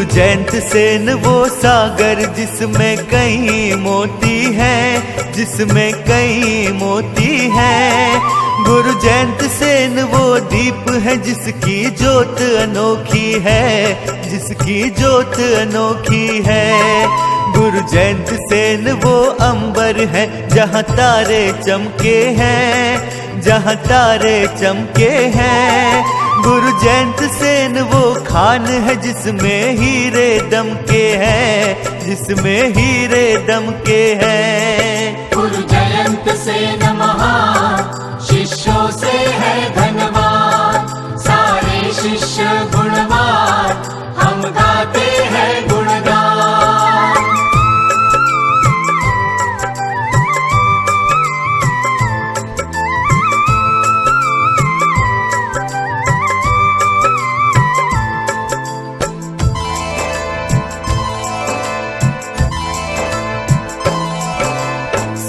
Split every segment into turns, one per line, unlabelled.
जयंत सेन वो सागर जिसमें कई मोती हैं, जिसमें कई मोती हैं। गुरु जयंत सेन वो दीप है जिसकी ज्योत अनोखी है, जिसकी ज्योत अनोखी है। गुरु जयंत सेन वो अंबर है जहाँ तारे चमके हैं, जहाँ तारे चमके हैं। गुरु जयंत सेन वो खान है जिसमें हीरे दमके हैं, जिसमें हीरे दमके हैं।
गुरु जयंत सेन महान शिष्यों से है धन्यवाद, सारे शिष्य गुणवान हम गाते हैं गुणगान।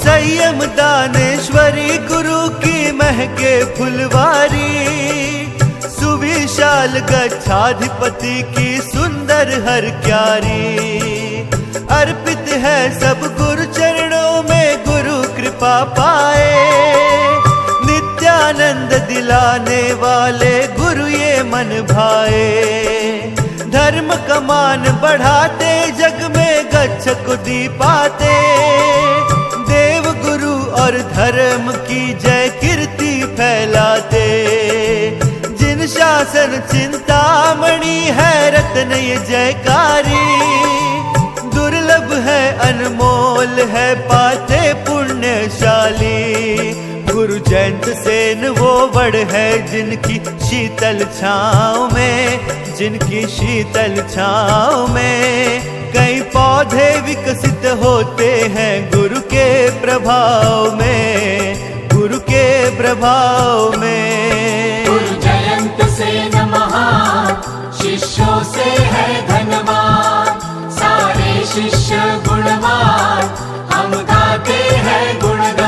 संयम दानेश्वरी गुरु की महके फुलवारी, सुविशाल गच्छाधिपति की सुंदर हर क्यारी। अर्पित है सब गुरु चरणों में गुरु कृपा पाए, नित्यानंद दिलाने वाले गुरु ये मन भाए। धर्म का मान बढ़ाते जग में गच्छ को दीपाते, देव गुरु और धर्म की जय कीर्ति फैलाते। जिन शासन चिंतामणि है रत्न ये जयकारी, दुर्लभ है अनमोल है पाते पुण्यशाली। गुरु जयंत सेन वो वड है जिनकी शीतल छाँव में, जिनकी शीतल छाँव में कई पौधे विकसित होते हैं गुरु के प्रभाव में, गुरु के प्रभाव में।
गुरु जयंत सेन महान शिष्यों से है धन्यवाद, सारे शिष्य गुणवान हम गाते हैं गुणगान।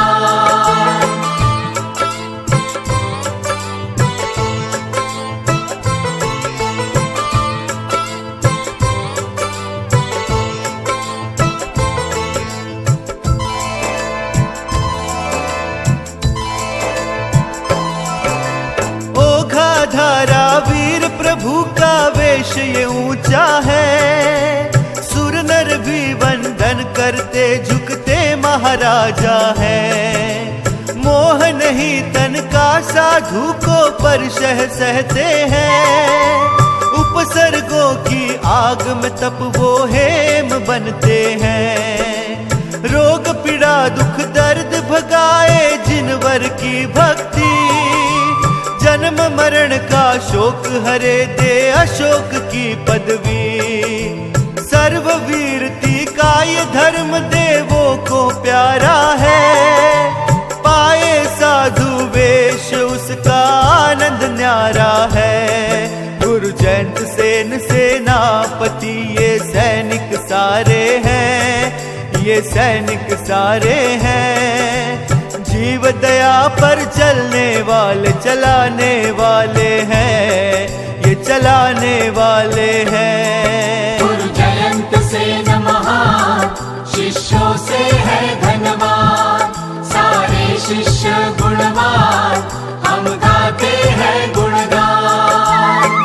धारा वीर प्रभु का वेश ये ऊंचा है, सुर नर भी वंदन करते झुकते महाराजा है। मोह नहीं तन का साधु को पर सहते हैं, उपसर्गों की आग में तप वो हेम बनते हैं। रोग पीड़ा दुख दर्द भगाए जिनवर की भक्ति, जन्म मरण का शोक हरे दे अशोक की पदवी। सर्ववीरती का ये धर्म देवों को प्यारा है, पाए साधु वेश उसका आनंद न्यारा है। गुरु जयंत सेन सेनापति ये सैनिक सारे हैं, ये सैनिक सारे हैं। जीव दया पर चलने वाले चलाने वाले हैं, ये चलाने वाले हैं।
गुरु जयंत सेन महान शिष्यों से है धन्यवाद, सारे शिष्य गुणवान हम गाते हैं गुणगान।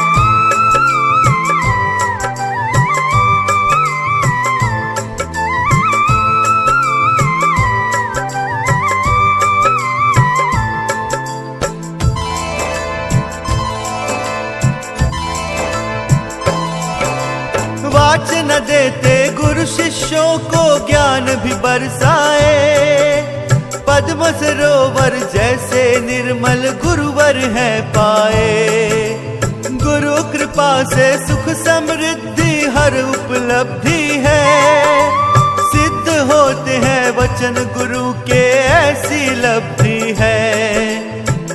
वाचन देते गुरु शिष्यों को ज्ञान भी बरसाए, पद्म सरोवर जैसे निर्मल गुरुवर है पाए। गुरु कृपा से सुख समृद्धि हर उपलब्धि है, सिद्ध होते हैं वचन गुरु के ऐसी लब्धि है।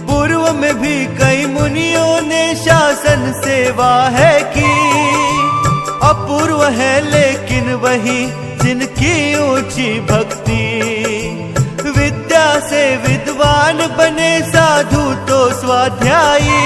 पूर्व में भी कई मुनियों ने शासन सेवा है की, अपूर्व है लेकिन वही जिनकी ऊंची भक्ति। विद्या से विद्वान बने साधु तो स्वाध्यायी,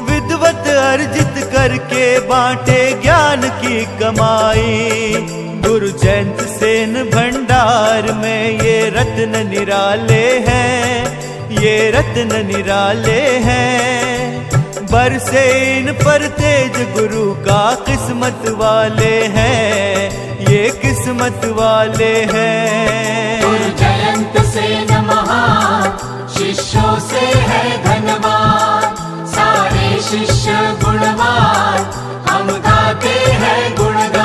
विद्वत अर्जित करके बांटे ज्ञान की कमाई। गुरु जयंत सेन भंडार में ये रत्न निराले हैं, ये रत्न निराले हैं। बरसे इन पर तेज गुरु का, किस्मत वाले हैं, ये किस्मत वाले हैं।
गुरु जयंत सेन महान, शिष्यों से है धनवान। सारे शिष्य गुणवान, हम गाते हैं गुणगान।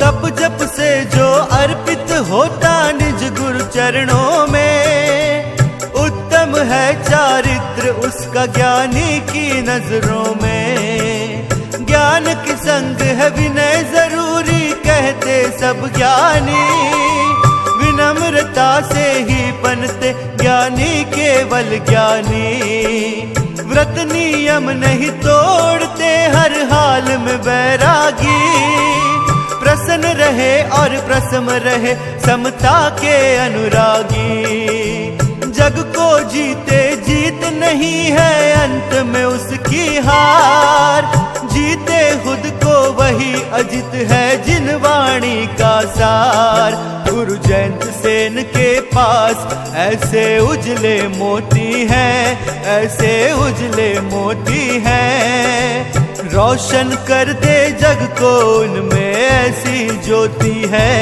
तप जप से जो अर्पित होता निज गुरु चरणों में, उत्तम है चारित्र उसका ज्ञानी की नजरों में। ज्ञान की संग है विनय जरूरी कहते सब ज्ञानी, विनम्रता से ही बनते ज्ञानी केवल ज्ञानी। व्रत नियम नहीं तोड़ते हर हाल में बैरागी, प्रसन्न रहे और प्रसम रहे समता के अनुरागी। जग को जीते जीत नहीं है अंत में उसकी हार, जीते खुद को वही अजित है जिन वाणी का सार। गुरु जयंत सेन के पास ऐसे उजले मोती हैं, ऐसे उजले मोती हैं। रोशन कर दे जग को उनमें ऐसी ज्योति है,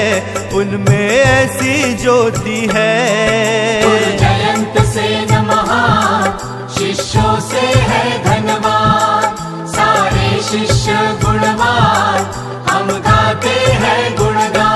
उनमें ऐसी ज्योति है।
गुरु जयंत सेन महान, शिष्यों से है धनवान। सारे शिष्य गुणवान, हम गाते हैं गुणगान।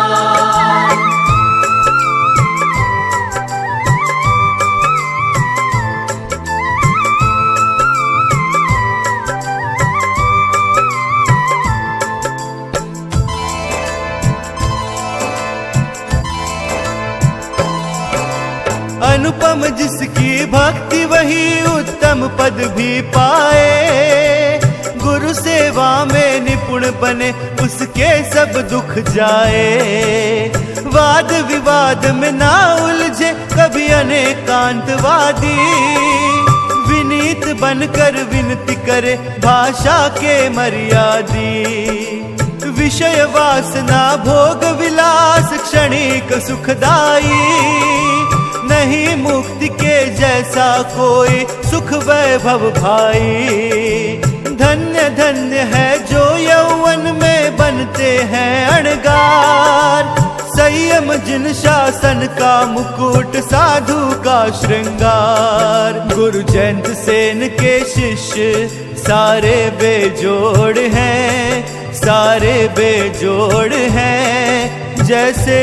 अनुपम जिसकी भक्ति वही उत्तम पद भी पाए। गुरु सेवा में निपुण बने उसके सब दुख जाए। वाद विवाद में ना उलझे कभी अनेकांतवादी, विनीत बनकर विनती करे भाषा के मर्यादी। विषय वासना भोग विलास क्षणिक सुखदाई, नहीं मुक्ति के जैसा कोई सुख वैभव भाई। धन्य धन्य है जो यौवन में बनते हैं अणगार, संयम जिन शासन का मुकुट साधु का श्रृंगार। गुरु जयंत सेन के शिष्य सारे बेजोड़ हैं, सारे बेजोड़ हैं। जैसे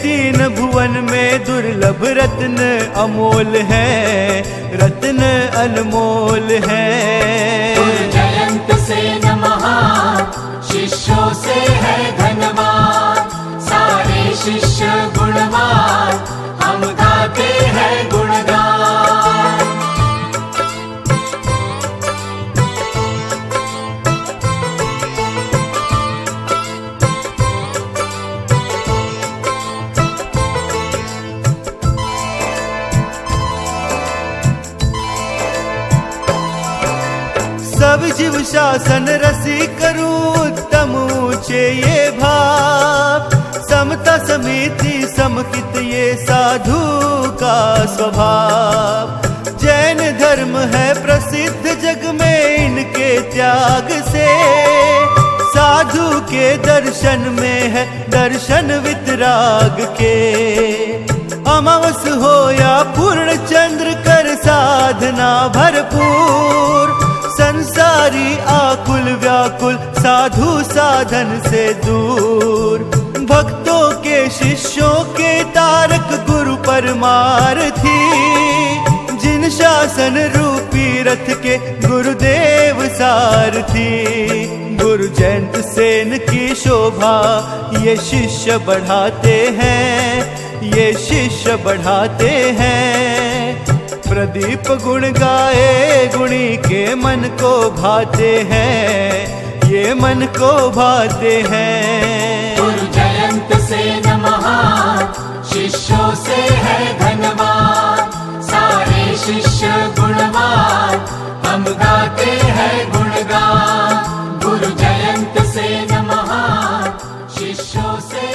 तीन भुवन में दुर्लभ रत्न अमोल है, रत्न अनमोल है।
गुरु जयंत सेन महान, शिष्यों से है धनवान। सारे शिष्य गुणवान, हम गाते हैं गुणगान।
सब जीव शासन रसी करूं उत्तम ऊंचे ये भाव। समता समिति समकित ये साधु का स्वभाव। जैन धर्म है प्रसिद्ध जग में इनके त्याग से, साधु के दर्शन में है दर्शन वितराग के। अमावस हो या पूर्ण चंद्र कर साधना भरपूर, संसारी आकुल व्याकुल साधु साधन से दूर। भक्तों के शिष्यों के तारक गुरु परमारथी, जिन शासन रूपी रथ के गुरुदेव सारथी। गुरु जयंत सेन की शोभा ये शिष्य बढ़ाते हैं, ये शिष्य बढ़ाते हैं। प्रदीप गुण गाए गुणी के मन को भाते हैं, ये मन को भाते हैं।
गुरु जयंत से नमः, शिष्यों से है धन्यवाद, सारे शिष्य गुणवान, हम गाते हैं गुणगान। गुरु जयंत से नमः, शिष्यों से